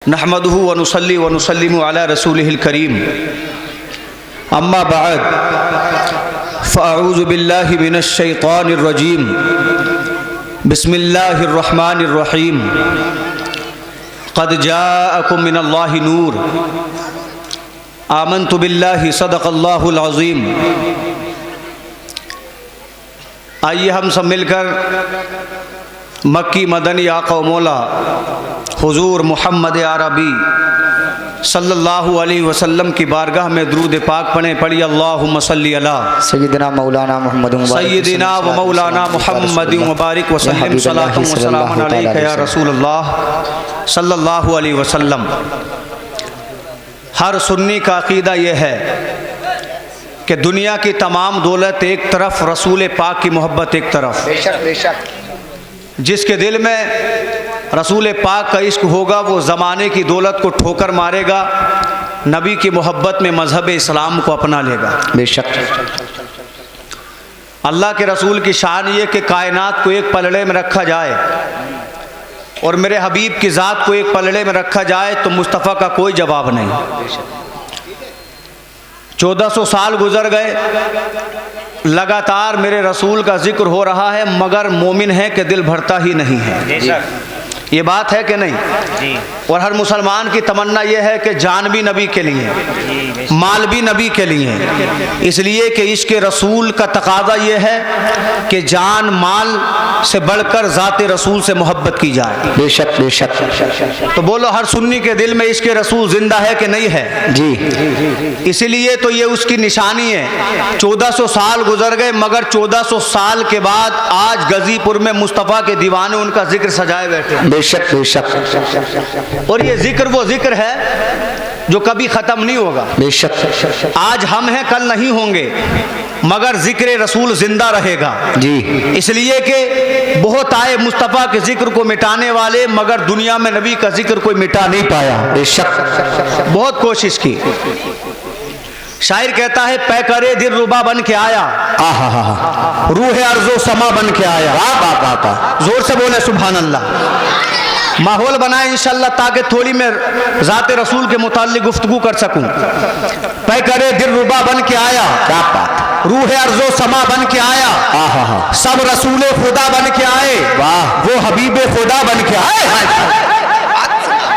نحمدہ ونصلی ونسلم علی رسولہ الکریم اما بعد فاعوذ باللہ من الشیطان الرجیم بسم اللہ الرحمن الرحیم قد جاءکم من اللہ نور آمنت باللہ صدق اللہ العظیم۔ آئیے ہم سب مل کر مکی مدنی آقا و مولا حضور محمد عربی صلی اللہ علیہ وسلم کی بارگاہ میں درود پاک پڑھی اللہم صلی علی سیدنا مولانا محمد سیدنا و مولانا محمد مبارک وسلم صلاۃ و سلام علیک یا رسول اللہ صلی اللہ علیہ وسلم۔ ہر سنی کا عقیدہ یہ ہے کہ دنیا کی تمام دولت ایک طرف، رسول پاک کی محبت ایک طرف۔ بے شک بے شک۔ جس کے دل میں رسول پاک کا عشق ہوگا وہ زمانے کی دولت کو ٹھوکر مارے گا، نبی کی محبت میں مذہب اسلام کو اپنا لے گا۔ بے شک۔ اللہ کے رسول کی شان یہ کہ کائنات کو ایک پلڑے میں رکھا جائے اور میرے حبیب کی ذات کو ایک پلڑے میں رکھا جائے تو مصطفیٰ کا کوئی جواب نہیں۔ 1400 سال گزر گئے، لگاتار میرے رسول کا ذکر ہو رہا ہے، مگر مومن ہے کہ دل بھرتا ہی نہیں ہے۔ یہ بات ہے کہ نہیں؟ اور ہر مسلمان کی تمنا یہ ہے کہ جان بھی نبی کے لیے، مال بھی نبی کے لیے، اس لیے کہ عشق رسول کا تقاضا یہ ہے کہ جان مال سے بڑھ کر ذات رسول سے محبت کی جائے۔ بے شک بے شک۔ تو بولو ہر سنی کے دل میں عشق رسول زندہ ہے کہ نہیں ہے؟ جی۔ اسی لیے تو یہ اس کی نشانی ہے۔ 1400 سال گزر گئے مگر 1400 سال کے بعد آج غازی پور میں مصطفیٰ کے دیوانے ان کا ذکر سجائے بیٹھے۔ بے شک بے شک۔ اور یہ ذکر وہ ذکر ہے جو کبھی ختم نہیں ہوگا۔ بے شک۔ آج ہم ہیں کل نہیں ہوں گے مگر ذکر رسول زندہ رہے گا۔ جی۔ اس لیے کہ بہت آئے مصطفیٰ کے ذکر کو مٹانے والے مگر دنیا میں نبی کا ذکر کوئی مٹا نہیں پایا۔ بے شک۔ بہت کوشش کی۔ شاعر کہتا ہے پے کرے دل ربا بن کے آیا، روح ارض و سما بن کے آیا۔ زور سے بولے سبحان اللہ۔ ماحول بنائے انشاءاللہ تاکہ تھوڑی میں ذات رسول کے متعلق گفتگو کر سکوں۔ پے کرے دل ربا بن کے آیا، روح ارض و سما بن کے آیا، سب رسول خدا بن کے آئے، وہ حبیب خدا بن کے آئے۔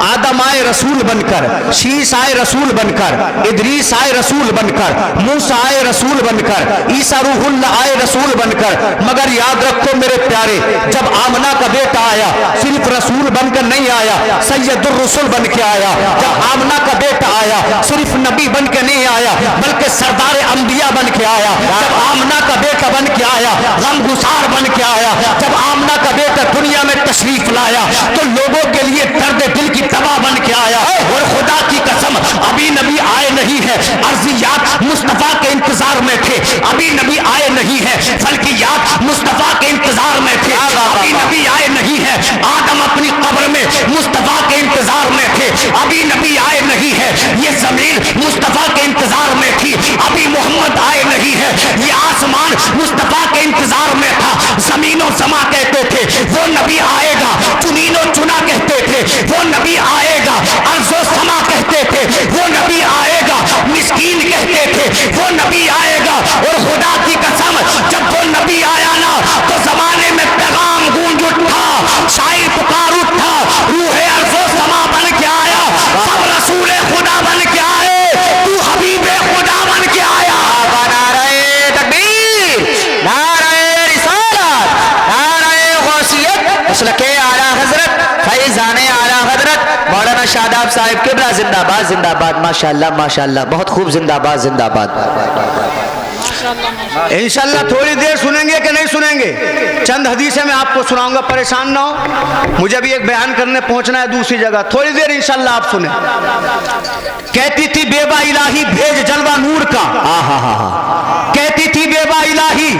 آدم آئے رسول بن کر، شیس آئے رسول بن کر، ادریس آئے رسول بن کر، موسیٰ آئے رسول بن کر، عیسیٰ روح اللہ آئے رسول بن کر، مگر یاد رکھو میرے پیارے جب آمنہ کا بیٹا آیا صرف رسول بن کر نہیں آیا، سید الرسل بن کے آیا۔ جب آمنہ کا بیٹا آیا صرف نبی بن کے نہیں آیا بلکہ سردار انبیاء بن کے آیا۔ جب آمنہ کا بیٹا بن کے آیا غم گسار بن کے آیا۔ جب آمنہ کا بیٹا دنیا میں تشریف لایا تو لوگوں کے لیے درد دل کی دوا بن کے آیا۔ اور خدا کی قسم ابھی نبی آئے نہیں ہے، ارضیات مصطفیٰ کے انتظار میں تھے، ابھی نبی آئے نہیں ہے، فلکیات مصطفیٰ کے انتظار میں تھے، ابھی نبی آئے نہیں ہے، آدم اپنی قبر میں مصطفیٰ کے انتظار میں تھے، ابھی نبی آئے نہیں ہے، یہ زمین مصطفیٰ کے انتظار میں تھی، ابھی محمد آئے نہیں ہے، یہ آسمان مصطفیٰ کے انتظار میں تھا، زمین و سما کہتے تھے وہ نبی آئے گا، چنین و چنا کہتے تھے وہ نبی آئے گا، ارض و سما کہتے تھے وہ نبی آئے گا، مسکین کہتے تھے وہ نبی آئے گا۔ اور خدا کی قسم جب وہ نبی آیا نا تو زمانے میں پیغام گونج اٹھا، شاعر پکار اٹھا، روح ارض و سما بن کے آیا، سب رسول خدا بن کے آئے، تو حبیب خدا بن کے آیا۔ نعرہ تکبیر، نعرہ رسالت، نعرہ غوثیت، مسلک اعلیٰ حضرت فیضان اعلیٰ حضرت مولانا شاداب صاحب قبلہ زندہ باد زندہ باد۔ ماشاءاللہ ماشاءاللہ، بہت خوب، زندہ باد زندہ باد۔ انشاءاللہ تھوڑی دیر سنیں گے کہ نہیں سنیں گے؟ چند حدیثیں میں آپ کو سناؤں گا، پریشان نہ ہو، مجھے بھی ایک بیان کرنے پہنچنا ہے دوسری جگہ، تھوڑی دیر انشاءاللہ آپ سنیں۔ کہتی تھی بیبا الہی بھیج جلوہ نور کا، کہتی تھی بیبا الہی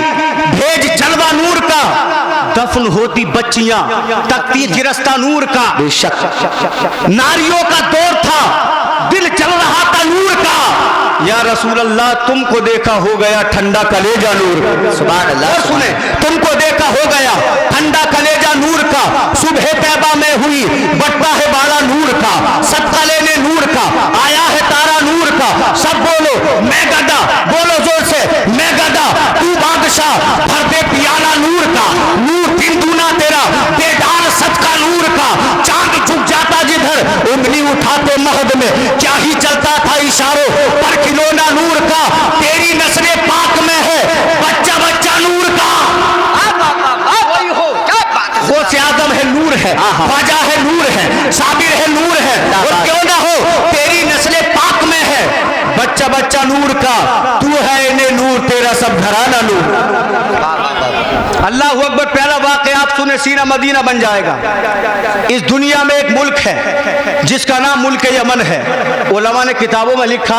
بھیج جلوہ نور کا، دفن ہوتی بچیاں تکتی گرستہ نور کا۔ بے شک۔ ناریوں کا دور تھا دل چل رہا تھا نور کا، یا رسول اللہ تم کو دیکھا ہو گیا ٹھنڈا کلیجہ نور کا۔ سبحان اللہ۔ سنیں، تم کو دیکھا ہو گیا ٹھنڈا کلیجہ نور का, सुबह तैबा में हुई बट्टा है बाड़ा नूर का, सदका लेने नूर का, आया है तारा नूर का। सब बोलो मैं गदा, बोलो जोर से मैं गदा, तू बादशाह, भर दे पियाला नूर का, नूर दिन दूना तेरा, बेदार सदका नूर का। चांद झुक जाता जिधर उंगली उठाते महद में, क्या ही चलता था इशारों पर खिलौना नूर का। तेरी नस्ले पाक में है बच्चा बच्चा नूर का। गौसे आजम है नूर है, ख्वाजा है नूर है, साबिर है नूर है, और क्यों ना हो तेरी नस्ले पाक में है बच्चा बच्चा नूर का। तू है इन्हें नूर, तेरा सब घराना नूर। अल्लाह अकबर, पहला वाक़या आप सुने, सीना मदीना बन जाएगा। इस दुनिया में एक मुल्क है जिसका नाम मुल्क यमन है। उलमा ने किताबों में लिखा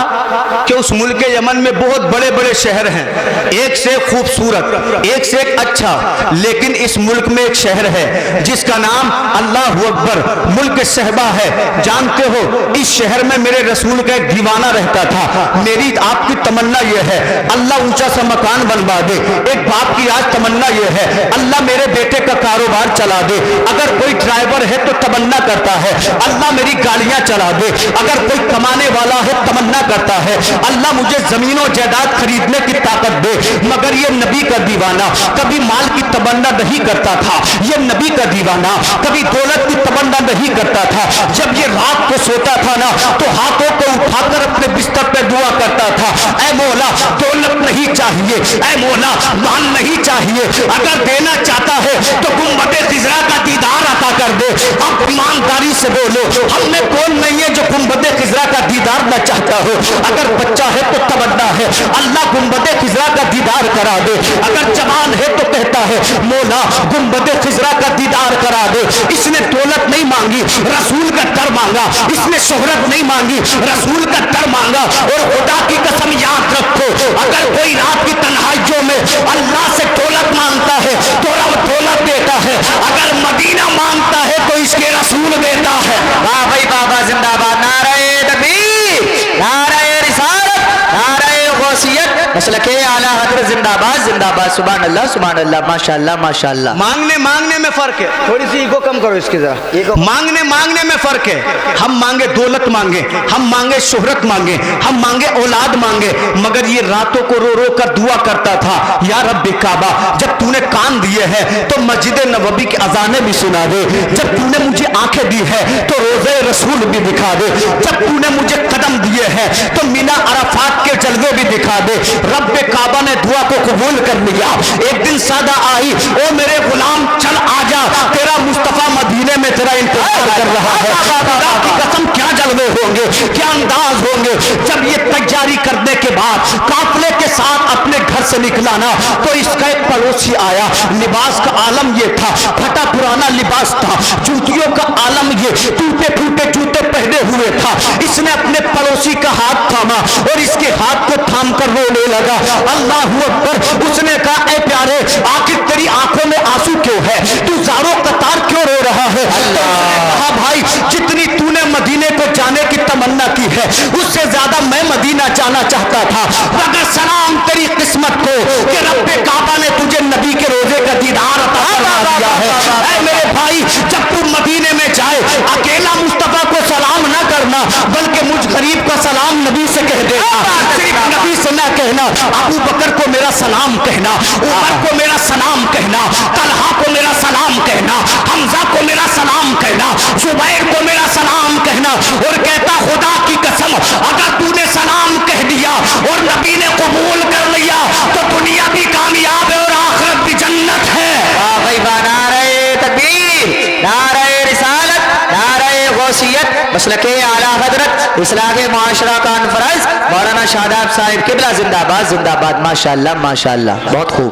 कि उस मुल्क यमन में बहुत बड़े बड़े शहर हैं, एक से एक खूबसूरत, एक से एक अच्छा, लेकिन इस मुल्क में एक शहर है जिसका नाम अल्लाह अकबर मुल्क सहबा है। जानते हो इस शहर में मेरे रसूल का एक दीवाना रहता था। मेरी आपकी तमन्ना यह है अल्लाह ऊंचा सा मकान बनवा दे। एक बाप की आज तमन्ना यह है अल्लाह मेरे बेटे का कारोबार चला दे। अगर कोई ड्राइवर है तो तमन्ना करता है अल्लाह मेरी गाड़ियां चला दे। अगर कोई कमाने वाला है तमन्ना करता है अल्लाह मुझे जमीनों जायदाद खरीदने की ताकत दे। मगर ये नबी का दीवाना कभी माल की तमन्ना नहीं करता था। ये नबी का दीवाना कभी दौलत की तमन्ना नहीं करता था। जब ये रात को सोता था ना तो हाथों को उठाकर अपने बिस्तर पे दुआ करता था, ऐ मौला दौलत नहीं चाहिए, ऐ मौला माल नहीं चाहिए, अगर देना चाहता है तो गुंबदे खिजरा का दीदार अता कर दे। अब ईमानदारी से बोलो हम में कौन नहीं है जो गुंबदे खिजरा का दीदार न चाहता हो। अगर बच्चा है तो तमन्ना है अल्लाह गुंबदे खिजरा का दीदार करा दे। अगर जवान है तो कहता है मौला गुंबदे खिजरा का दीदार करा दे। इसने दौलत नहीं मांगी, रसूल का दर मांगा। इसने शोहरत नहीं मांगी, रसूल का दर मांगा। और खुदा की कसम याद रखो अगर कोई रात की तन्हाइयों में अल्लाह से दौलत मांगता है तो रब दौलत देता है। अगर मदीना मांगता है तो इसके रसूल देता है। वाह भाई बाबा जिंदाबाद, नारे तकबीर, नारे रिसालत, नारे गौसियत, मसलके आला हज़रत जिंदाबाद जिंदाबाद। सुभान अल्लाह सुभान अल्लाह, माशाअल्लाह माशाअल्लाह। मांगने में फर्क है। थोड़ी सी ईगो कम करो इसकी जरा। मांगने में फर्क है। हम मांगे दौलत मांगे, हम मांगे शोहरत मांगे, हम मांगे औलाद मांगे, मगर ये रातों को रो रो कर दुआ करता था या रब्बे काबा जब तूने कान दिए हैं तो मस्जिद नबवी की अजाने भी सुना दे। जब तूने मुझे आंखें दी है तो रोज़े रसूल भी दिखा दे। जब तूने मुझे कदम दिए हैं तो मीना अराफात के जलवे भी दिखा दे। रब्बे काबा ने दुआ को कबूल कर लिया। एक दिन सादा आई, ओ मेरे गुलाम चल आजा, तेरा मुस्तफा मदीने में तेरा इंतजार कर रहा है। खुदा की कसम क्या जलवे होंगे, क्या अंदाज होंगे। जब ये तैयारी करने के बाद काफले के साथ अपने घर से निकला ना तो इसका एक पड़ोसी आया। लिबास का आलम ये था, फटा पुराना लिबास था, जूतियों का आलम ये, टूटे फूटे जूते पहने हुए था। इसने अपने पड़ोसी का हाथ थामा और इसके हाथ को थाम कर रोने लगा। अल्लाह अकबर। उसने कहा ऐ प्यारे आखिर तेरी आंखों में आंसू क्यों है, तू ज़ारो कतार क्यों रो रहा है। कहा भाई जितनी तूने मदीने को जाने की तमन्ना की है उससे ज्यादा मैं मदीना जाना चाहता था। मगर सलाम तेरी किस्मत को कि रब्बे काबा ने तुझे नबी के रोजे का दीदार अता करा दिया है। ऐ मेरे भाई जब तू मदीने में जाए अकेला मुस्तफा को सलाम ना करना बल्कि मुझ गरीब का सलाम नबी से कह देना। सिर्फ नबी से ना कहना, अबू बकर को मेरा सलाम कहना, उमर को मेरा सलाम कहना, तलहा को मेरा सलाम कहना, हमजा को मेरा सलाम कहना, जुबैर को मेरा सलाम कहना। और कहता खुदा की कसम अगर तूने सलाम कह दिया और नबी ने कबूल कर लिया तो दुनिया भी कामयाब है और आखिरत भी जन्नत है। वाह भाई वाह, नारे तकबीर, नारे रिसालत, नारे गौसियत, मसलके आला हज़रत इस्लाह मुआशरा कॉन्फ्रेंस मौलाना शादाब साहिब किबला जिंदाबाद जिंदाबाद। माशाअल्लाह माशाअल्लाह, बहुत खूब।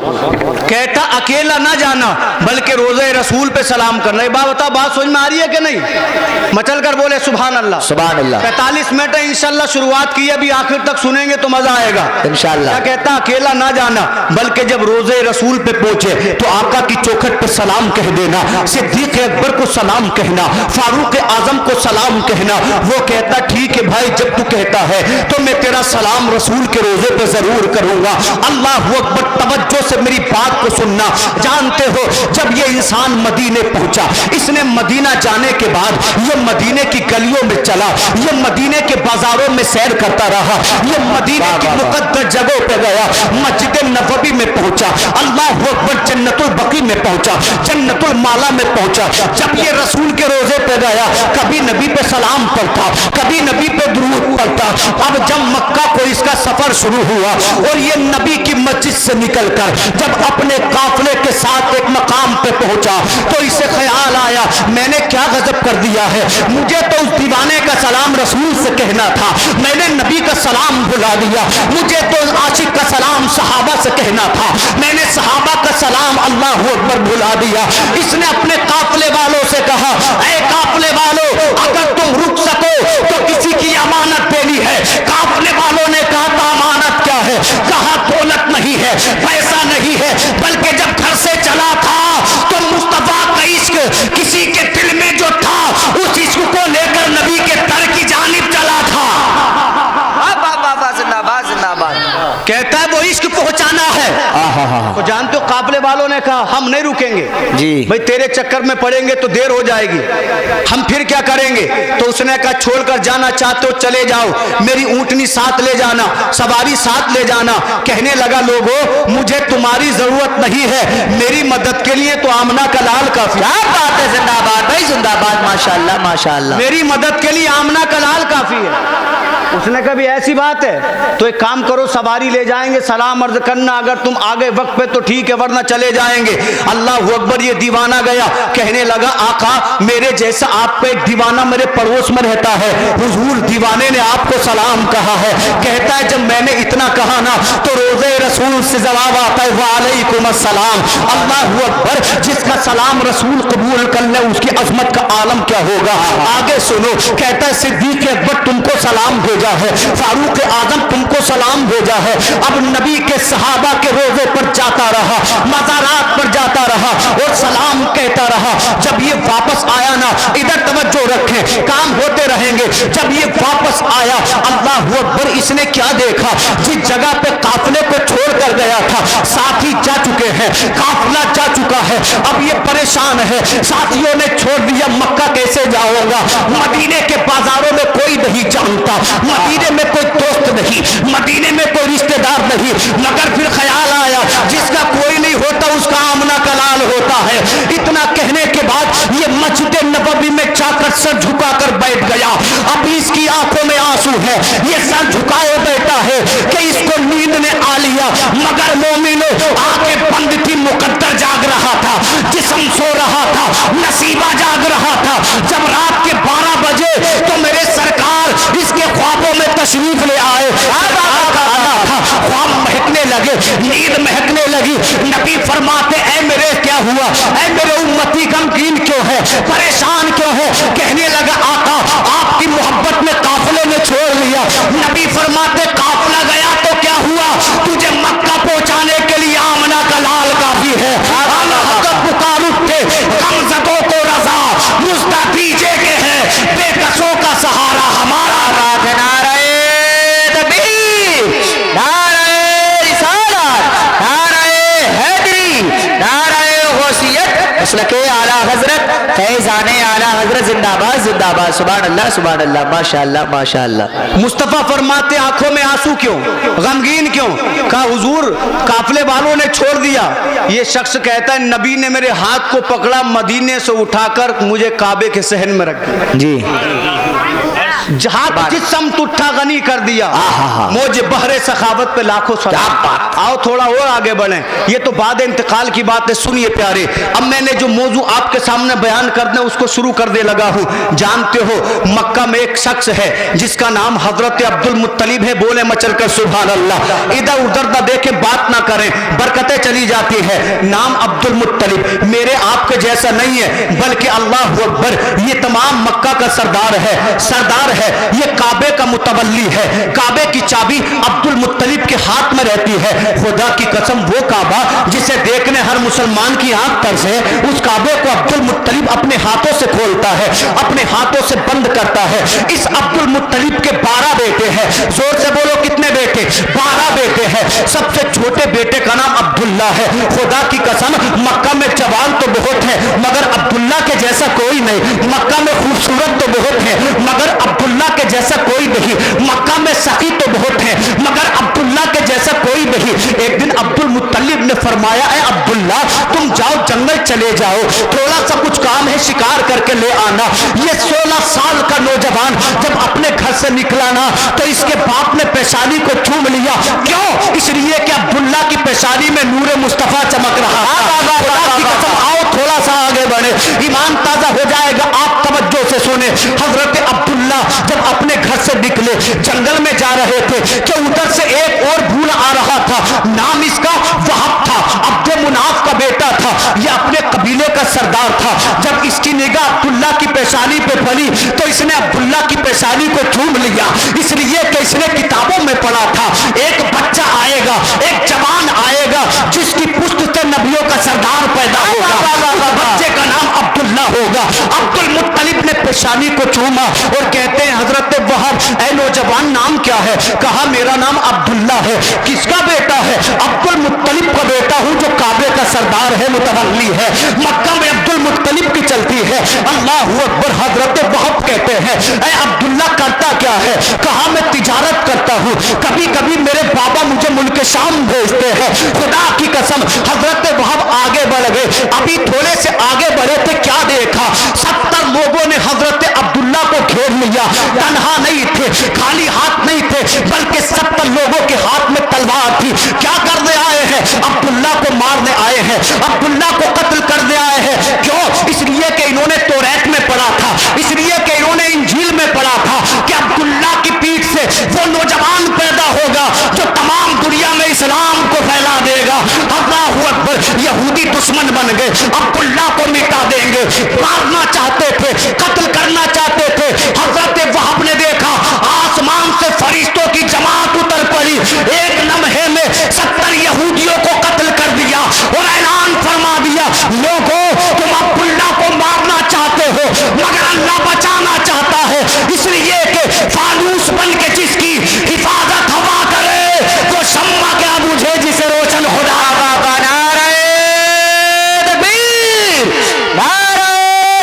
कहता अकेला ना जाना बल्कि रोजे रसूल पे सलाम करना। बता बात समझ में आ रही है कि नहीं? मचल कर बोले सुभान अल्लाह सुभान अल्लाह। 45 मिनट है इंशाल्लाह, शुरुआत की अभी आखिर तक सुनेंगे तो मजा आएगा इंशाल्लाह। क्या कहता अकेला ना जाना बल्कि जब रोजे रसूल पे पहुंचे तो आका की चौखट पे सलाम कह देना, सिद्दीक अकबर को सलाम कहना, फारूक आजम को सलाम کہنا. وہ کہتا ٹھیک ہے بھائی, جب تو کہتا ہے تو میں تیرا سلام رسول کے روزے پہ ضرور کروں گا. اللہ اکبر, توجہ سے میری بات کو سننا. جانتے ہو جب یہ انسان مدینے پہنچا, اس نے مدینہ جانے کے بعد یہ مدینے کی گلیوں میں چلا, یہ مدینے کے بازاروں میں سیر کرتا رہا, یہ مدینے کی مقدس جگہوں پہ گیا, مسجد نبوی میں پہنچا, اللہ اکبر, جنت البقیع میں پہنچا, جنت المالا میں پہنچا. جب یہ رسول کے روزے پہ گیا, کبھی نبی پہ سلام پڑھتا, کبھی نبی پہ درود پڑھتا. اب جب مکہ کو اس کا سفر شروع ہوا اور یہ نبی کی مسجد سے نکل کر جب اپنے قافلے کے ساتھ ایک مقام پہ پہنچا تو اسے خیال آیا میں نے کیا غضب کر دیا ہے, مجھے تو اس دیوانے کا سلام رسول سے کہنا تھا, میں نے نبی کا سلام بھلا دیا. مجھے تو عاشق کا سلام صحابہ سے کہنا تھا, میں نے صحابہ کا سلام اللہ اکبر بھلا دیا. اس نے اپنے قافلے والوں سے کہا, اے قافلے والوں, اگر تم رک سکو تو کسی کی امانت دینی ہے. قافلے والوں نے کہا تو امانت کیا ہے؟ کہا دولت نہیں ہے, پیسہ نہیں ہے, بلکہ جب گھر سے چلا تھا تو مصطفیٰ کا عشق کسی کے دل میں جو تھا اس عشق کو لے کر نبی کے در کی جانب چلا تھا. کہتا ہے وہ عشق پہنچانا ہے. تو جانتے ہو قافلے والوں نے کہا ہم نہیں رکیں گے جی بھئی, تیرے چکر میں پڑیں گے تو دیر ہو جائے گی, ہم پھر کیا کریں گے. تو اس نے کہا چھوڑ کر جانا چاہتے ہو چلے جاؤ, میری اونٹنی ساتھ لے جانا, سواری ساتھ لے جانا. کہنے لگا لوگوں مجھے تمہاری ضرورت نہیں ہے, میری مدد کے لیے تو آمنہ کا لال کافی. کیا بات ہے, زندہ باد بھائی, زندہ باد, ماشاءاللہ ماشاءاللہ. میری مدد کے لیے آمنہ کا لال کافی ہے. اس نے کہا بھی ایسی بات ہے تو ایک کام کرو, سواری لے جائیں گے, سلام عرض کرنا, اگر تم آگے وقت پہ تو ٹھیک ہے ورنہ چلے جائیں گے. اللہ اکبر, یہ دیوانہ گیا, کہنے لگا آقا میرے جیسا آپ پہ ایک دیوانہ میرے پڑوس میں رہتا ہے, حضور دیوانے نے آپ کو سلام کہا ہے. کہتا ہے جب میں نے اتنا کہا نا تو روزے رسول سے جواب آتا ہے وعلیکم السلام. اللہ اکبر, جس کا سلام رسول قبول کر لے اس کی عظمت کا عالم کیا ہوگا. آگے سنو, کہتا ہے صدیق اکبر تم کو سلام بھیجا ہے, فاروق اعظم تم کو سلام بھیجا ہے. اب نبی کے صحابہ کے روزے پر جاتا رہا, مزارات پر جاتا رہا اور سلام کہتا رہا. جب یہ واپس آیا نا, ادھر توجہ رکھیں, کام ہوتے رہیں گے. جب یہ واپس آیا, اللہ اکبر, اس نے کیا دیکھا, جس جگہ پہ قافلے کو چھوڑ کر گیا تھا ساتھی جا چکے ہیں, قافلہ جا چکا ہے. اب یہ پریشان ہے, ساتھیوں نے چھوڑ دیا, مکہ کیسے جاؤں گا, مدینے کے بازاروں میں کوئی نہیں جانتا, مدینے میں کوئی دوست نہیں, مدینے میں کوئی رشتہ دار نہیں. مگر پھر خیال آیا جس کا کوئی نہیں ہوتا اس کا آمنہ کا لال ہوتا ہے. اتنا کہنے کے بعد یہ مسجد نبوی میں جا کر سر جھکا کر بیٹھ گیا. اب اس کی آنکھوں میں آنسو ہے, یہ سر جھکائے بیٹھا ہے کہ اس کو نیند نے آ لیا. مگر مومنوں, آنکھیں بند تھی, مقدر جاگ رہا تھا, جسم سو رہا تھا, نصیبہ جاگ رہا تھا. جب رات کے 12 بجے تو میرے سرکار اس کے خوابوں میں تشریف لے آئے. خواب مہکنے لگے, نیند مہکنے لگی. نبی فرماتے اے میرے کیا ہوا, اے میرے امتی غمگین کیوں ہے, پریشان کیوں ہے. کہنے لگا آقا آپ کی محبت میں قافلے نے چھوڑ لیا. نبی فرماتے قافلہ گیا تو کیا ہوا, تجھے مکہ پہنچانے کے لیے آمنہ کا لال کافی ہے. پکار اٹھتے غمزدوں کو رضا, مستفیضے کے ہیں بے کسوں کا سہارا ہمارا. نعرہ تکبیر, نعرہ رسالت, نعرہ حیدری, نعرہ غوثیت, مسلک اعلیٰ حضرت, فیضان اعلیٰ حضرت, زندہ باد زندہ باد. سبحان اللہ سبحان اللہ, ماشاءاللہ ماشاءاللہ. مصطفیٰ فرماتے آنکھوں میں آنسو کیوں, غمگین کیوں. کہا حضور قافلے والوں نے چھوڑ دیا. یہ شخص کہتا ہے نبی نے میرے ہاتھ کو پکڑا, مدینے سے اٹھا کر مجھے کعبے کے صحن میں رکھ دیا. جی ہاتھ جس سمت اٹھا غنی کر دیا. موج بحر سخاوت پہ لاکھوں سلام. آؤ تھوڑا اور آگے بڑھیں, یہ تو بعد انتقال کی بات ہے. سنیے پیارے, اب میں نے جو موضوع آپ کے سامنے بیان کرنا اس کو شروع کرنے لگا ہوں. جانتے ہو مکہ میں ایک شخص ہے جس کا نام حضرت عبد المطلب ہے. بولے مچل کر سبحان اللہ, ادھر ادھر نہ دیکھیں, بات نہ کریں, برکتیں چلی جاتی ہے. نام عبد المطلب میرے آپ کے جیسا نہیں ہے, بلکہ اللہ اکبر یہ تمام مکہ کا سردار ہے, سردار ہے. है, ये काबे का मुतवल्ली है, काबे की चाबी अब्दुल मुत्तलिब के हाथ में रहती है। खुदा की कसम वो काबा जिसे देखने हर मुसलमान की आंख तरसे, उस काबे को अब्दुल मुत्तलिब अपने हाथों से खोलता है, अपने हाथों से बंद करता है। इस अब्दुल मुत्तलिब के 12 बेटे हैं। जोर से बोलो कितने बेटे? 12 बेटे हैं। सबसे छोटे बेटे का नाम अब्दुल्ला है। खुदा की कसम मक्का में जवान तो बहुत है मगर अब्दुल्ला के जैसा कोई नहीं। मक्का में खूबसूरत तो बहुत है मगर अब्दुल्ला के जैसा कोई नहीं। मक्का में सखी तो बहुत है मगर अब्दुल्ला के जैसा कोई नहीं। एक दिन अब्दुल मुत्तलिब ने फरमाया, ऐ अब्दुल्ला तुम जाओ जंगल चले जाओ, थोड़ा सा कुछ काम है शिकार करके ले आना। ये 16 साल का नौजवान जब अपने घर से निकला ना तो इसके बाप ने पेशानी को चूम लिया। क्यों? इसलिए कि अब्दुल्ला की पेशानी में नूर मुस्तफा चमक रहा था। खुदा की कसम आओ थोड़ा सा आगे बढ़े, ईमान ताजा हो जाएगा। आप तवज्जो से सुने। हजरत अब्दुल्ला जब अपने घर से निकले जंगल में जा रहे थे कि उधर से एक और भूल आ रहा था। नाम इसका वहाब था, अब्द मुनाफ का बेटा था। यह अपने कबीले का सरदार था। जब इसकी निगाह अब्दुल्ला की पेशानी पे पड़ी तो इसने अब्दुल्ला की पेशानी को चूम लिया, इसलिए कि इसने किताबों में पढ़ा था एक बच्चा आएगा, एक जवान आएगा जिसकी पुश्त से नबियों का सरदार पैदा होगा। उस बच्चे का नाम अब्दुल्ला होगा। अब्दुल मुत्तलिब ने पेशानी को चूमा और कहते हैं हजरत वहाब, ऐ नौजवान नाम क्या है? कहा मेरा नाम अब्दुल्ला है। किसका बेटा है? अब्दुल मुत्तलिब का बेटा हूं जो काबे का सरदार है, मुतवल्ली है। मक्का में अब्दुल मुत्तलिब की चलती है। अल्लाहू अकबर। हजरत वहाब कहते हैं, ऐ अब्दुल्ला करता क्या है? कहा मैं तिजारत करता हूं, कभी कभी मेरे बाबा मुझे मुल्क शाम भेजते हैं। खुदा की कसम हजरत वहाब आगे बढ़ गए। अभी थोड़े से आगे बढ़े थे, क्या देखा? 70 लोगों ने हजरत अब्दुल्ला को घेर लिया। तन्हा नहीं थे, खाली हाथ नहीं थे, बल्कि 70 लोगों के हाथ में तलवार थी। क्या करने आए हैं? अब्दुल्ला को मारने आए हैं, अब्दुल्ला को कत्ल करने आए हैं। क्यों? इसलिए कि इन्होंने तौरात में पढ़ा था, इसलिए कि इन्होंने इंजील में पढ़ा था कि अब्दुल्ला की पीठ से वो नौजवान पैदा होगा जो तमाम दुनिया में इस्लाम को फैला देगा। अल्लाहू अकबर। यहूदी दुश्मन बन गए, अब्दुल्ला को मिटा देंगे, मारना चाहते थे, कत्ल करना चाहते थे। हजरत वहाब ने देखा आसमान से फरिश्तों की जमात उतर पड़ी, एक लम्हे में 70 यहूदियों को कत्ल कर दिया और ऐलान फरमा दिया, लोगों तुम अब्दुल्ला को मारना चाहते हो मगर अल्लाह बचाना चाहता है, इसलिए कि फानूस बन के जिसकी हिफाजत हवा करे वो शम्मा क्या बुझे जिसे रोशन खुदा का। नारे तकबीर, नारे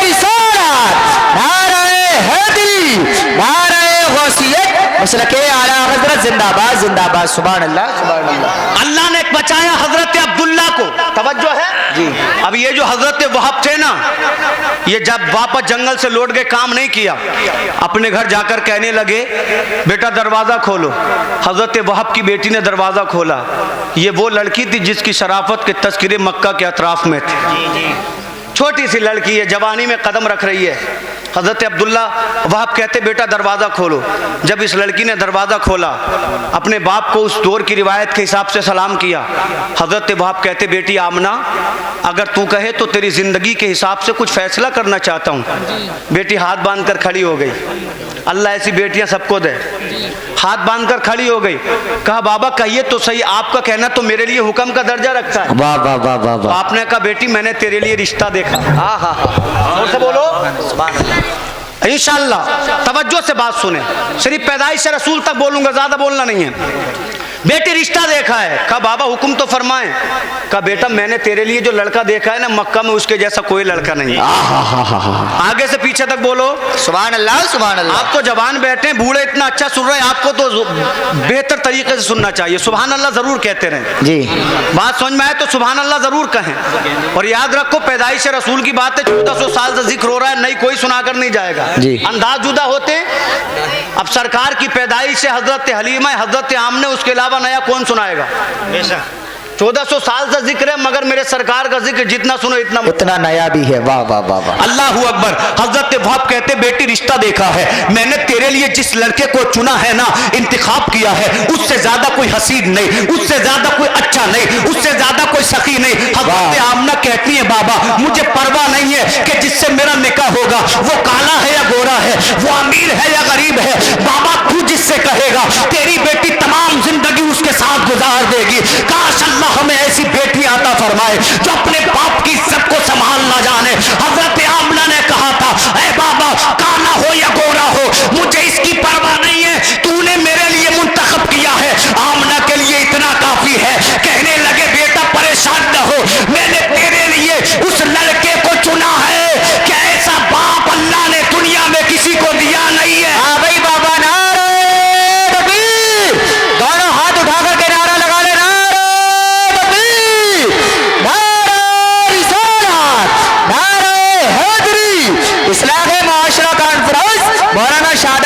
रिसालत, नारे हैदरी, नारे गौसियत, मसलके आला हजरत जिंदाबाद जिंदाबाद। सुभान अल्लाह सुभान अल्लाह। अल्लाह ने बचाया हजरत अब्दुल्ला को। तवज्जो है जी। अब ये जो हजरत वहाब थे ना, ये जब वापस जंगल से लौट गए काम नहीं किया, अपने घर जाकर कहने लगे बेटा दरवाजा खोलो। हजरत वहाब की बेटी ने दरवाजा खोला। ये वो लड़की थी जिसकी शराफत के तस्करे मक्का के अतराफ में थे। छोटी सी लड़की है, जवानी में कदम रख रही है। हजरत अब्दुल्ला वहाब कहते बेटा दरवाज़ा खोलो। जब इस लड़की ने दरवाज़ा खोला, अपने बाप को उस दौर की रिवायत के हिसाब से सलाम किया। हजरत वहाब कहते बेटी आमना, अगर तू कहे तो तेरी ज़िंदगी के हिसाब से कुछ फैसला करना चाहता हूँ। बेटी हाथ बांध कर खड़ी हो गई। अल्लाह ऐसी बेटियां सबको दे। हाथ बांध कर खड़ी हो गई। कहा बाबा कहिए तो सही, आपका कहना तो मेरे लिए हुक्म का दर्जा रखता है। वाह वाह वाह वाह वाह। आपने कहा बेटी मैंने तेरे लिए रिश्ता देखा। हाँ हाँ हाँ, से बोलो इंशाअल्लाह। तवज्जो से बात सुने, सिर्फ पैदाइश से रसूल तक बोलूंगा, ज्यादा बोलना नहीं है। बेटी रिश्ता देखा है। कहा बाबा हुक्म तो फरमाएं। कहा बेटा मैंने तेरे लिए जो लड़का देखा है ना, मक्का में उसके जैसा कोई लड़का नहीं है। आगे से पीछे तक बोलो सुभान अल्लाह सुभान अल्लाह। आप तो जवान बैठे, बूढ़े इतना अच्छा सुन रहे हैं, आपको तो बेहतर तरीके से सुनना चाहिए। सुभान अल्लाह जरूर कहते रहे जी। बात समझ में आए तो सुभान अल्लाह जरूर कहें। और याद रखो पैदाइश रसूल की बात है, 1400 साल से जिक्र हो रहा है, नहीं कोई सुनाकर नहीं जाएगा जी। अंदाज जुदा होते। अब सरकार की पैदाइश से हजरत हलीमा हजरत आमने, उसके अलावा नया कौन सुनाएगा? 1400 साल से जिक्र है, मगर मेरे सरकार का जिक्र जितना सुनो इतना नया भी है। वाह वाह वाह वाह। अल्लाहू अकबर। हजरत वहाब कहते बेटी रिश्ता देखा है, मैंने तेरे लिए जिस लड़के को चुना है ना, इंतखाब किया है, उससे ज्यादा कोई हसीन नहीं, उससे ज्यादा कोई अच्छा नहीं, उससे ज्यादा कोई सखी नहीं। हजरत आमना कहती है बाबा मुझे परवाह नहीं है कि जिससे मेरा निकाह होगा वो काला है या गोरा है, वो अमीर है या गरीब है,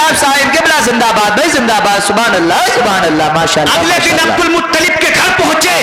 शादाब साहिब क़िबला जिंदाबाद भाई जिंदाबाद, सुभान अल्लाह माशाअल्लाह। अगले दिन अब्दुल मुत्तलिब के घर पहुंचे,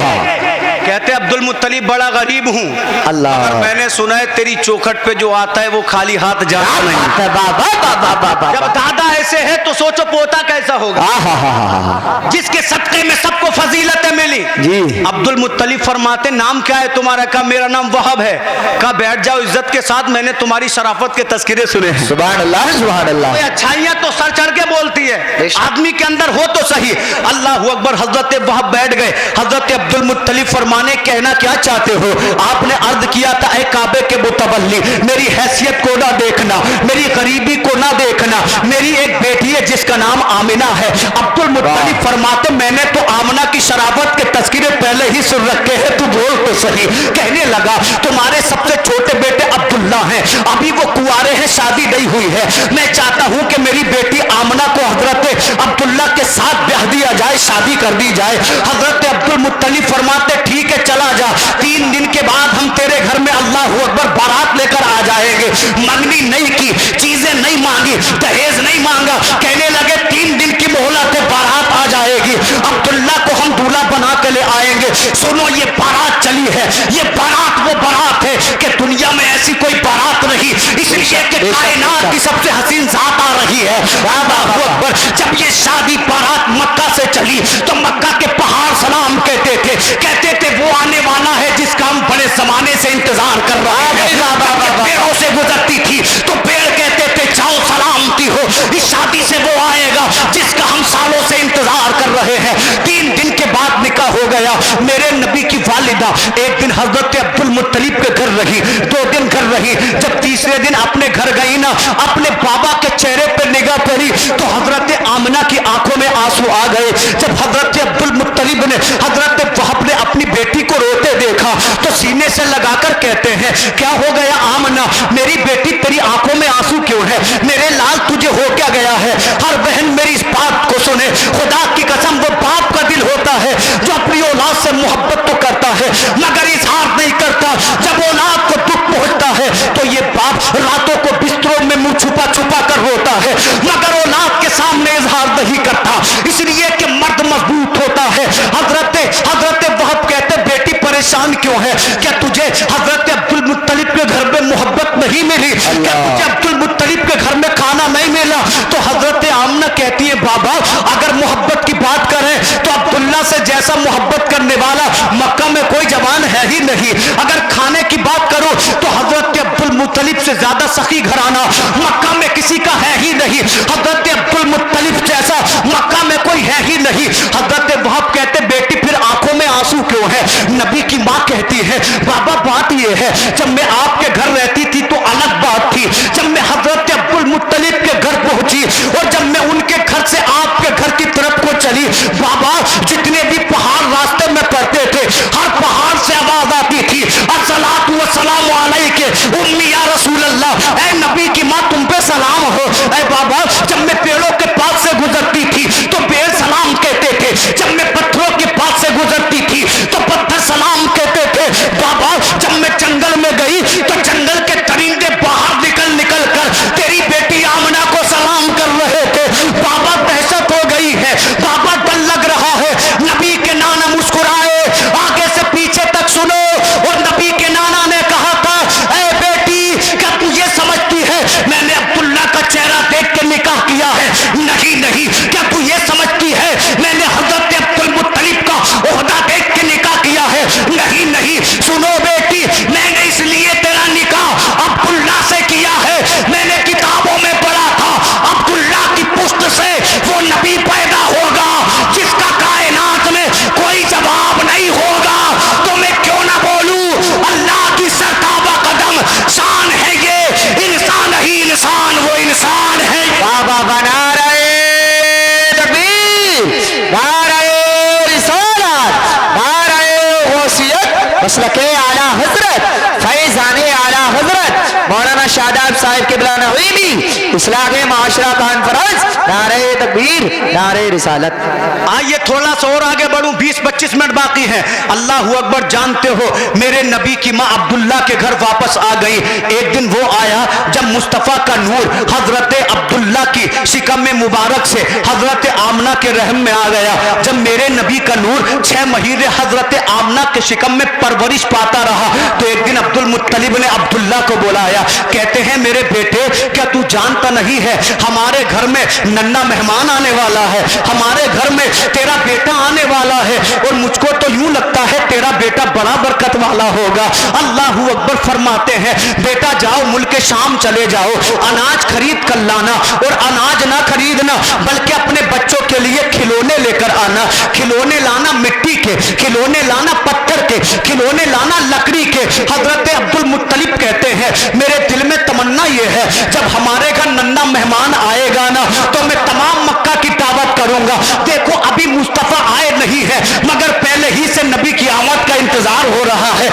कहते अब्दुल मुत्तलिब बड़ा गरीब हूँ, अल्लाह। मगर मैंने सुना है तेरी चौखट पे जो आता है वो खाली हाथ जाता नहीं। बाबा जब दादा ऐसे है तो सोचो पोता कैसा होगा, जिसके सदक़े में सबको फजीलतें मिली। जी। अब्दुल मुत्तलिब फरमाते नाम क्या है तुम्हारा? कहा मेरा नाम वहब है। कहा बैठ जाओ इज्जत के साथ, मैंने तुम्हारी शराफत के तस्करे सुने हैं। सुभान अल्लाह सुभान अल्लाह। कोई अच्छाइयां तो सर चढ़ के बोलती है, आदमी के अंदर हो तो सही। अल्लाह अकबर। हजरत वहब बैठ गए। हजरत अब्दुल मुत्तलिब फरमाने कहना क्या चाहते हो? आपने अर्ज किया था ऐ काबे के मुतवल्ली, मेरी हैसियत को ना देखना, मेरी गरीबी को ना देखना, मेरी एक बेटी है जिसका नाम आमिना है। अब्दुल मुत्तलिब फरमाते मैंने तो आमिना की शराफत के तस्करे पहले ही सुन रखे हैं, तू बोल तो सही। कहने लगा तुम्हारे सबसे छोटे बेटे अब्दुल्ला हैं, अभी वो कुंवारे हैं, शादी नहीं हुई है। मैं चाहता हूं कि मेरी बेटी आमिना को हजरत अब्दुल्ला के साथ ब्याह दिया जाए, शादी कर दी जाए। हजरत अब्दुल मुत्तलिब फरमाते ठीक है चला जा, 3 दिन के बाद हम तेरे घर में अल्लाह अकबर बारात लेकर आ जाएंगे। मंगनी नहीं की, चीजें नहीं मांगी, दहेज नहीं मांगा। कहने लगे 3 दिन की मोहलत है, बारात आ जाएगी, अब्दुल्ला को हम दूल्हा बना के ले आएंगे। सुनो ये बारात चली है, ये बारात वो बारात है कि दुनिया में ऐसी कोई बारात नहीं, इसलिए कि कायनात की सबसे हसीन जात आ रही है। अल्लाहू अकबर। जब ये शादी बारात मक्का से चली तो मक्का के पहाड़ सलाम कहते थे वो आने वाला है जिसका हम बड़े जमाने से इंतजार कर रहे हैं। पेड़ों से गुजरती थी तो पेड़ कहते थे जाओ सलामती हो, इस शादी से वो आएगा जिसका हम सालों से इंतजार कर रहे हैं। 3 दिन के बाद निकाह हो गया। मेरे नबी की वालिदा एक दिन हजरत अब्दुल मुत्तलिब के घर रही, 2 दिन घर रही। जब तीसरे दिन अपने घर गई ना, अपने बाबा के चेहरे पर निगाह पड़ी तो हजरत आमिना की आंखों में आंसू आ गए। जब हजरत अब्दुल मुत्तलिब ने हजरत वहब ने अपनी बेटी को रोते देखा तो सीने से लगाकर कहते हैं क्या हो गया आमिना, मेरी बेटी तेरी आंखों में आंसू क्यों है? मेरे लाल तुझे हो क्या गया है? हर बहन मेरी इस बात को सुने, खुदा की कसम वो बाप का दिल होता है जो अपनी औलाद से मोहब्बत तो करता है मगर इजहार नहीं करता। जब औलाद को दुख पहुंचता है तो ये बाप रातों को बिस्तरों में मुंह छुपा छुपा कर रोता है मगर औलाद के सामने इजहार नहीं करता, इसलिए कि मर्द मजबूत होता है। हजरत वहब कहते बेटी परेशान क्यों है? क्या तुझे हजरत अब्दुल मुत्तलिब के घर में मोहब्बत नहीं मिली? क्या तुझे अब्दुल मुत्तलिब के घर में खाना नहीं मिला? तो हजरत आमिना कहती है बाबा अगर मोहब्बत की बात करें तो अब्दुल्ला से जैसा मोहब्बत करने वाला मक्का में कोई जवान है ही नहीं। अगर खाने की बात करो तो हजरत अब्दुल मुत्तलिब से ज्यादा सखी घराना मक्का में किसी का है ही नहीं। हजरत अब्दुल मुत्तलिब जैसा मक्का में कोई है ही नहीं। हजरत वहब कहते बेटी फिर आंखों में आंसू क्यों है? नबी की माँ कहती है बाबा बात यह है जब मैं आपके घर रहती थी तो अलग बात थी, जब मैं हजरत अब्दुल मुत्तलिब के घर पहुंची और जब मैं उनके घर से आपके घर की तरफ को चली बाबा जितने भी पहाड़ रास्ते में पड़ते थे हर पहाड़ से आवाज आती थी अस्सलातु वस्सलामु अलैके उम्मी या रसूल अल्लाह, ऐ नबी की माँ तुम पे सलाम हो। ऐ बाबा जब मैं पेड़ों के पास से गुजरती थी तो पेड़ सलाम कहते थे, जब मैं पत्थरों के पास से गुजरती थी तो पत्थर सलाम कहते थे। बाबा जब मैं जंगल में गई तो जंगल के परिंदे बाहर निकल कर तेरी बेटी आमिना को सलाम कर रहे थे। बाबा दहशत हो गई है, बाबा डर लग रहा है। नबी के नाना मुस्कुराए, आगे से पीछे तक सुनो और नबी के नाना ने कहा था ऐ बेटी क्या तू ये समझती है मैंने अब्दुल्ला का चेहरा देख के निकाह किया है? नहीं। क्या तू ये समझती है मैंने हजरत अब्दुल मुत्तलिब का ओहदा देख के निकाह किया है? नहीं। सुनो बेटी मैंने इसलिए तेरा निकाह अब्दुल्ला से किया है, मैंने किताबों में पढ़ा था अब्दुल्ला की पुश्त से वो नबी पैदा होगा जिसका कायनात में कोई जवाब नहीं होगा। तो मैं क्यों ना बोलूं अल्लाह की सरताबा कदम शान है ये, इंसान ही इंसान वो इंसान है। बाबा बना रहे तकबीर, नारे रिसालत, नारे गौसियत, मसलके आला हजरत, फैज़ाने आला हजरत मौलाना शादाब साहिब क़िबला नवीनी इस्लाह माशरा कॉन्फ्रेंस, नारे तकबीर, नारे रिसालत। आइए थोड़ा सा और आगे बढ़ूं, 20-25 मिनट बाकी हैं। अल्लाह अकबर। जानते हो मेरे नबी की माँ अब्दुल्ला के घर वापस आ गई। एक दिन वो आया जब मुस्तफ़ा का नूर हजरत अब्दुल्ला की शिकम मुबारक से हजरत आमना के रहम में आ गया। जब मेरे नबी का नूर 6 महीने हजरत आमना के शिकम में परवरिश पाता रहा तो एक दिन अब्दुल मुत्तलिब ने अब्दुल्ला को बुलाया। कहते हैं मेरे बेटे, क्या तू जानता नहीं है हमारे घर में नन्ना मेहमान आने वाला है, हमारे घर में तेरा बेटा आने वाला है और मुझको तो यूं लगता है तेरा बेटा बड़ा बरकत वाला होगा। अल्लाह अकबर। फरमाते हैं बेटा जाओ मुल्क शाम चले जाओ, अनाज खरीद कर लाना और अनाज ना खरीदना बल्कि अपने बच्चों के लिए खिलौने लेकर आना। खिलौने लाना मिट्टी के, खिलौने लाना पत्थर के, खिलौने लाना लकड़ी के। हजरत अब्दुल मुत्तलिब कहते हैं मेरे दिल में तमन्ना यह है जब हमारे घर नन्ना मेहमान आएगा ना तो मैं तमाम मक्का की दावत करूंगा। देखो अभी मुस्तफा आए नहीं है मगर पहले ही से नबी की आमद का इंतजार हो रहा है।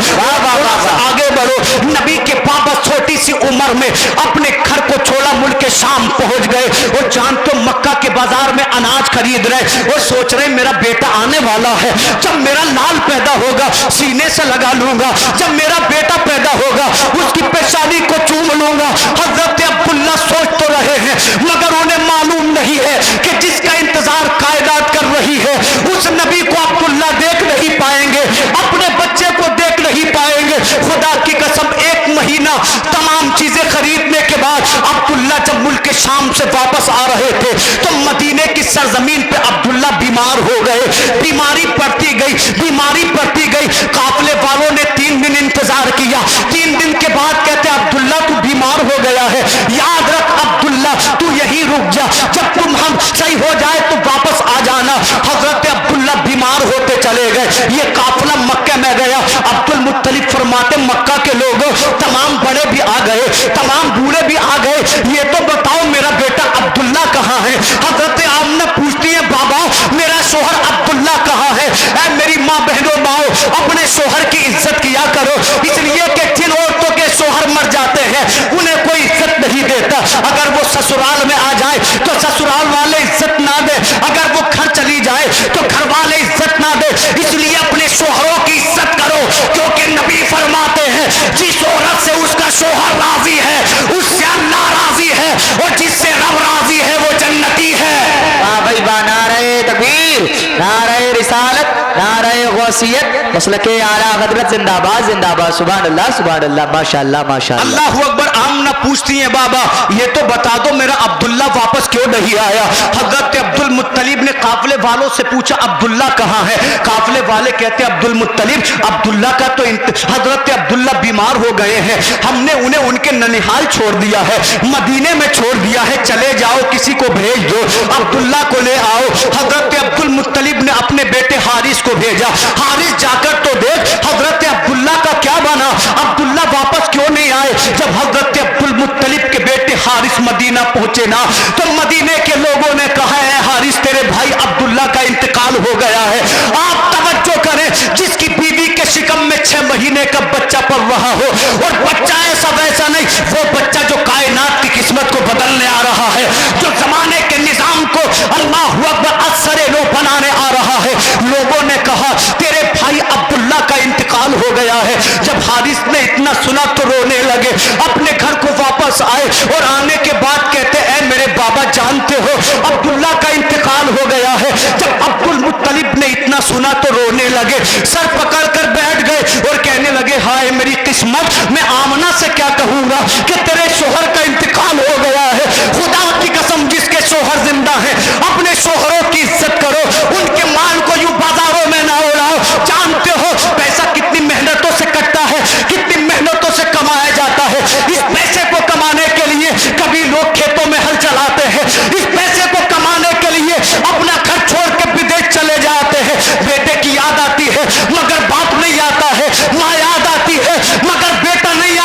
आगे बढ़ो। नबी के पापा छोटी सी उम्र में अपने घर को छोड़ा मुल्क शाम पहुंच गए और जानते मक्का के बाजार में अनाज खरीद रहे और सोच रहे मेरा बेटा आने वाला है, जब मेरा लाल पैदा होगा सीने से लगा लूंगा, जब मेरा बेटा पैदा होगा उसकी पेशानी को चूम लूंगा। हजरत अब्दुल्ला सोच तो रहे हैं मगर उन्हें मालूम नहीं है कि जिसका इंतजार कायनात कर रही है उस नबी को अब्दुल्ला देख नहीं पाएंगे, अपने बच्चे को देख नहीं पाएंगे। खुदा की कसम 1 महीना तमाम चीजें खरीदने के बाद अब्दुल्ला जब मुल्क शाम से वापस आ रहे थे तो मदीने की सरजमीन पे अब्दुल्ला बीमार हो गए। बीमारी बढ़ती गई, बीमारी बढ़ती गई। काफले वालों ने 3 दिन इंतजार किया। 3 दिन के बाद कहते अब्दुल्ला तू बीमार हो गया है, याद रख अब्दुल्ला तू यहीं रुक जा, जब तुम हम सही हो जाए तो वापस आ जाना। हजरत अब्दुल्ला बीमार होते चले गए। ये काफिला मक्के में गया। अब्दुल मुत्तलिब फरमाते मक्का के लोग तमाम बड़े भी आ गए, तमाम बूढ़े भी आ गए, ये तो बताओ मेरा बेटा अब्दुल्ला कहाँ है। हजरत आमना पूछती है बाबा मेरा शोहर अब्दुल्ला कहाँ है। ऐ मेरी माँ बहनों माओ अपने शोहर की इज्जत किया करो, इसलिए कि जिन औरतों के शोहर मर जाते हैं उन्हें कोई इज्जत नहीं देता। अगर वो ससुराल में आ जाए तो ससुराल वाले इज्जत ना दे, अगर वो घर चली जाए तो घर वाले इज्जत ना दे, इसलिए अपने शोहरों की इज्जत करो क्योंकि नबी फरमाते हैं जिस औरत से उसका शोहर राजी है उससे अल्लाह राजी है और जिससे रब राजी है वो जन्नती है। वाह भाई वाह, नारे तकबीर, नारे रिसालत, नारे गौसियत, मसलके आला हजरत जिंदाबाद जिंदाबाद। सुभान अल्लाह माशाअल्लाह माशाअल्लाह। अल्लाह अकबर। आमना पूछती है बाबा ये तो बता दो मेरा अब्दुल्ला वापस क्यों नहीं आया। हजरत अब्दुल मुत्तलिब ने काफिले वालों से पूछा अब्दुल्ला कहाँ है। काफिले वाले कहते अब्दुल मुत्तलिब अब्दुल्ला का तो हजरत अब्दुल्ला बीमार हो गए हैं, हमने उन्हें उनके ननिहाल छोड़ दिया है, मदीने में छोड़ दिया है, चले जाओ किसी को भेज दो अब्दुल्ला को ले आओ। हजरत अब्दुल मुत्तलिब ने अपने बेटे हारिस को भेजा। हारिस जाकर तो देख हजरत अब्दुल्ला का क्या बना, अब्दुल्ला वापस क्यों नहीं आए। जब हजरत अब्दुल मुत्तलिब के बेटे हारिस मदीना पहुंचे ना तो मदीने के लोगों ने कहा है हारिस तेरे भाई अब्दुल्ला का इंतकाल हो गया है। आप तवज्जो करें जिसकी बीवी के शिकम में 6 महीने का बच्चा पल रहा हो और बच्चा ऐसा वैसा नहीं, वो बच्चा जो कायनात की किस्मत को बदलने आ रहा है, जो जमाने के निजाम को अल्लाह अकबर असरे लो बनाने आ रहा है। लोगों ने कहा तेरे भाई अब्दुल्ला का इंतकाल हो गया है। जब हारिस ने इतना सुना तो रोने लगे, अपने घर को वापस आए और आने के बाद कहते ऐ मेरे बाबा जानते हो अब्दुल्ला का इंतकाल हो गया है। जब अब्दुल मुत्तलिब ने इतना सुना तो रोने लगे, सर पकड़ कर बैठ गए और कहने लगे हाय मेरी किस्मत, मैं आमना से क्या कहूंगा कि तेरे शोहर का इंतकाल हो गया है। खुदा की कसम जिसके शोहर जिंदा है अपने शोहरों की इज्जत करो, उनके माल को यूं बाजारों में ना उड़ाओ। जानते हो पैसा कितनी मेहनतों से कटता है, कितनी मेहनतों से कमाया जाता है। इस पैसे को कमाने के लिए कभी लोग खेतों में हल चलाते हैं, इस पैसे को कमाने के लिए अपना घर छोड़ के विदेश चले जाते हैं। बेटे की याद आती है मगर बाप नहीं आता है, माँ याद आती है मगर बेटा नहीं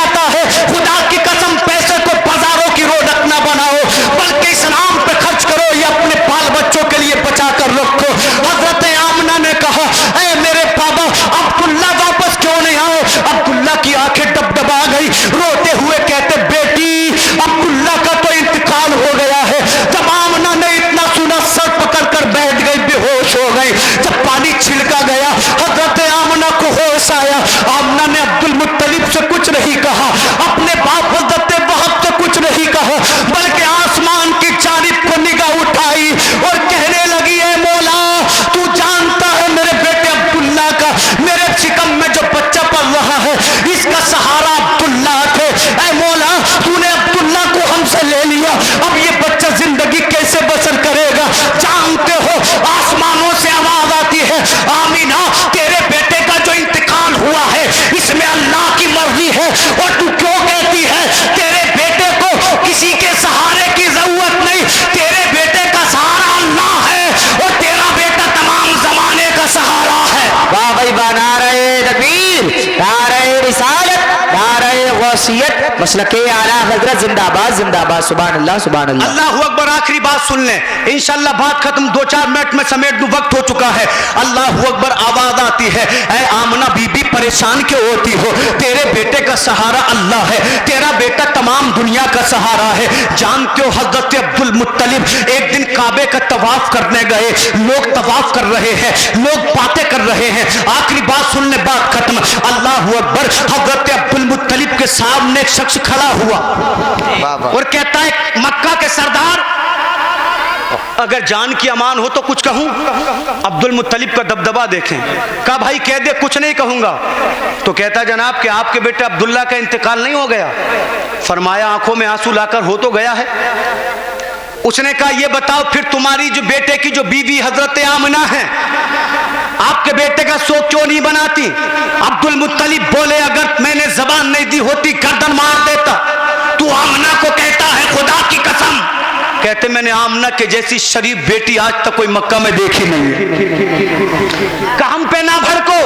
مسلک اعلیٰ حضرت زندہ باد زندہ باد. سبحان اللہ سبحان اللہ. اللہ اکبر. آخری بات سن لیں, انشاءاللہ بات ختم, 2-4 منٹ میں سمیٹ دوں, وقت ہو چکا ہے. اللہ اکبر. آواز آتی ہے, اے آمنہ بی بی پریشان کیوں ہوتی ہو؟ تیرے بیٹے کا سہارا اللہ ہے, تیرا بیٹا تمام دنیا کا سہارا ہے. جانتے ہو حضرت عبد المطلب ایک دن کعبے کا طواف کرنے گئے, لوگ طواف کر رہے ہیں, لوگ باتیں کر رہے ہیں. آخری بات سن لیں, بات ختم. اللہ اکبر. حضرت عبد المطلب کے سامنے ایک شخص کھڑا ہوا اور کہتا ہے, مکہ کے سردار, اگر جان کی امان ہو تو کچھ کہوں؟ عبد المطلب کا دبدبا دیکھیں. کہا بھائی کہہ دے, کچھ نہیں کہوں گا. تو کہتا جناب کہ آپ کے بیٹے عبداللہ کا انتقال نہیں ہو گیا؟ فرمایا آنکھوں میں آنسو لا کر, ہو تو گیا ہے. اس نے کہا یہ بتاؤ پھر تمہاری جو بیٹے کی جو بیوی حضرت آمنہ ہے, آپ کے بیٹے کا سوگ کیوں نہیں بناتی؟ عبد المطلب بولے, اگر میں نے زبان نہیں دی ہوتی گردن مار دیتا. تو آمنہ کو کہتا ہے خدا کی قسم. کہتے میں نے آمنہ کے جیسی شریف بیٹی آج تک کوئی مکہ میں دیکھی نہیں. کام پہ نہ بھڑکو.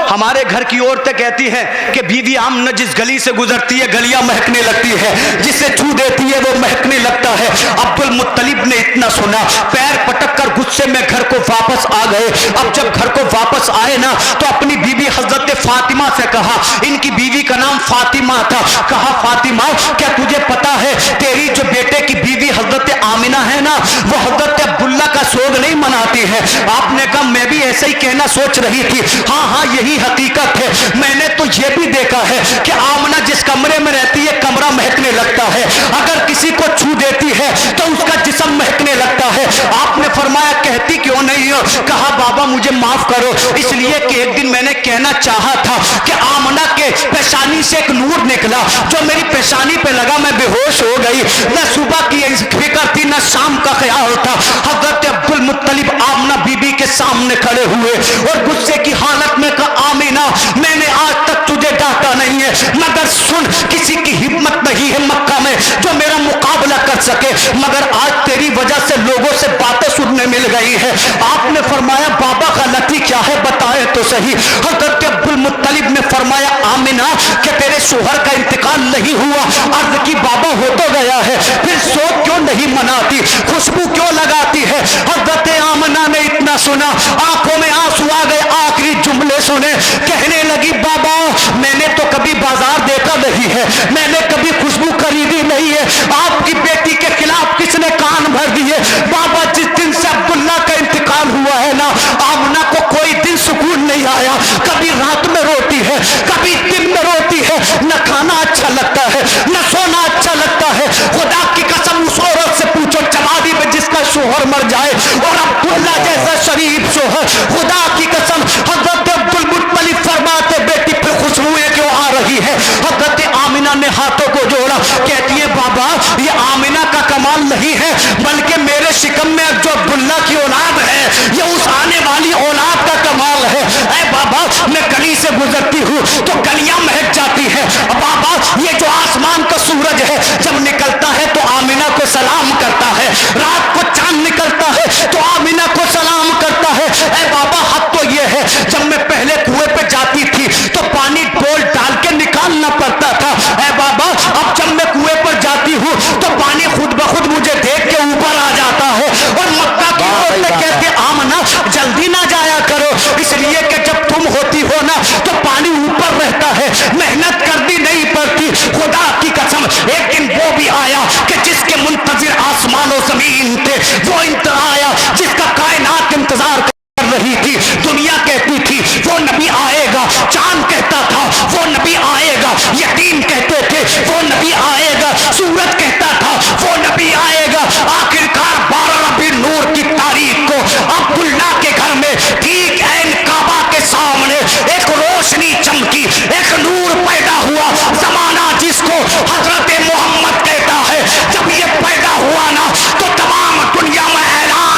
ہمارے گھر کی عورتیں کہتی ہیں کہ بیوی آمنہ جس گلی سے گزرتی ہے گلیاں مہکنے لگتی ہے, جسے چھو دیتی ہے وہ مہکنے لگتا ہے. عبد المطلب نے اتنا سنا, پیر پٹک کر غصے میں گھر کو واپس آ گئے. اب جب گھر کو واپس آئے نا تو اپنی بیوی حضرت فاطمہ سے کہا, ان کی بیوی کا نام فاطمہ تھا. کہا فاطمہ کیا تجھے پتا ہے تیری جو بیٹے کی بیوی حضرت آمنہ ہے نا وہ حضرت عبداللہ کا سوگ نہیں مناتی ہے؟ آپ نے کہا میں بھی ایسے ہی کہنا سوچ رہی تھی. ہاں ہاں یہی حقیقت ہے. میں نے تو یہ بھی دیکھا ہے کہ آمنہ جس کمرے میں رہتی ہے کمرہ مہکنے لگتا ہے, اگر کسی کو چھو دیتی ہے تو اس کا جسم مہکنے لگتا ہے. آپ نے فرمایا کہتی کیوں نہیں ہو؟ کہا بابا مجھے معاف کرو, اس لیے کہ ایک دن میں نے کہنا چاہا تھا کہ آمنہ کے پیشانی سے ایک نور نکلا, جو میری پیشانی پہ لگا میں بے ہوش ہو گئی. نہ صبح کی فکر تھی نہ شام کا خیال تھا. حضرت عبد المطلب آمنہ بی بی کے سامنے کھڑے ہوئے اور غصے کی حالت میں کہا آمنہ میں نے آج تک تجھے ڈانٹا نہیں ہے, مگر سن کسی کی ہمت نہیں ہے مکہ میں جو میرا مقابلہ کر سکے, مگر آج تیری وجہ سے لوگوں سے باتیں سننے مل گئی ہے. آپ نے فرمایا بابا غلطی کیا ہے بتائے تو صحیح. حضرت عبد المطلب نے فرمایا آمنہ کہ تیرے شوہر کا انتقال نہیں ہوا. عرض کی بابا ہو تو گیا ہے, پھر سوگ کیوں نہیں مناتی, خوشبو کیوں لگاتی ہے؟ حضرت آمنہ نے اتنا سنا, آنکھوں میں آنسو آ گئے. آخری جملے سنے, کہنے لگی بابا میں نے تو کبھی بازار دیکھا نہیں ہے, میں نے کبھی خوشبو خریدی نہیں ہے. آپ کی بیٹی کے خلاف کس نے کان بھر دیے؟ بابا جس دن سے عبداللہ کا انتقال ہوا ہے نا آمنہ کو کوئی دن سکون نہیں آیا. کبھی رات میں روتی ہے, کبھی دن میں روتی ہے. نہ کھانا اچھا لگتا ہے نہ سونا اچھا لگتا ہے. خدا کی قسم اس عورت سے پوچھو چمادی میں جس کا شوہر مر جائے اور عبداللہ جیسا شریف شوہر, خدا کی قسم. حضرت عبد المطلب فرماتے بیٹی پہ خوشبوئیں کیوں آ رہی ہے؟ حضرت آمنہ نے ہاتھوں کو جوڑا, کہتی ہے بابا یہ آمنہ کا کمال نہیں ہے بلکہ میرے شکم میں جو عبداللہ کی اولاد ہے یہ اس آنے والی اولاد کا کمال ہے. اے بابا میں گلی سے گزرتی ہوں تو گلیاں مہک جاتی ہے. بابا یہ جو آسمان کا سورج ہے جب نکلتا ہے تو آمنہ کو سلام کرتا ہے, رات کو چاند نکلتا ہے تو آمنہ کو سلام کرتا ہے. اے بابا حق تو یہ ہے جب میں پہلے کنویں پہ جاتی تھی تو پانی ڈول ڈال کے نکالنا پڑتا تھا. اے بابا اب جب میں کنویں پر جاتی ہوں تو پانی خود بخود مجھے دیکھ کے اوپر آ جاتا ہے. اور مکہ کی عورتیں کہتی آمنہ جلدی نہ جایا کرو, اس لیے کہ جب تم ہوتی ہو نا تو پانی اوپر رہتا ہے, محنت کرنی نہیں پڑتی. خدا کی قسم ایک دن وہ بھی آیا کہ جس کے منتظر آسمان و زمین تھے, وہ آیا جس کا کائنات انتظار کر رہی تھی. دنیا کہتی تھی وہ نبی آئے گا, چاند کہتا تھا وہ نبی آئے گا, یتیم کہتے تھے وہ نبی آئے گا, سورج کہتا تھا وہ نبی آئے گا. آخرکار 12 ربیع نور کی تاریخ کو عبداللہ کے گھر میں ٹھیک عین کعبہ کے سامنے ایک روشنی چمکی, ایک نور پیدا ہوا. زمانہ جس کو حضرت محمد کہتا ہے, جب یہ پیدا ہوا نا تو تمام دنیا میں اعلان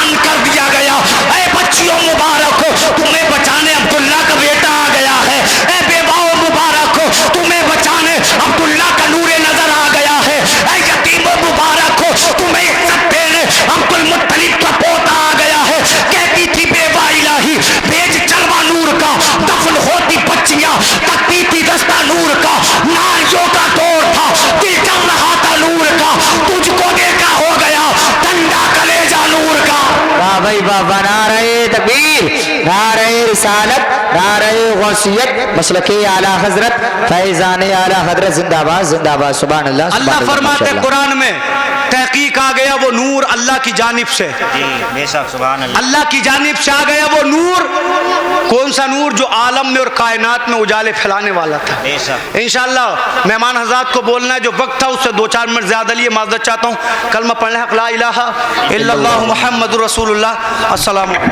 بھائی بابا نعرہ تکبیر نعرہ رسالت نعرہ غوثیت مسلک اعلیٰ حضرت فیضان اعلیٰ حضرت زندہ باد زندہ باد سبحان اللہ سبحان اللہ فرماتے ہیں ماشاءاللہ۔ قرآن میں تحقیق آ گیا وہ نور اللہ کی جانب سے، جی بے شک سبحان اللہ اللہ کی جانب سے آ گیا وہ نور، کون سا نور؟ جو عالم میں اور کائنات میں اجالے پھیلانے والا تھا۔ بے شک انشاءاللہ مہمان حضرات کو بولنا ہے، جو وقت تھا اس سے 2-4 منٹ زیادہ لیے معذرت چاہتا ہوں۔ کلمہ پڑھنا ہے لا الہ الا اللہ محمد رسول اللہ۔ السلام علیکم۔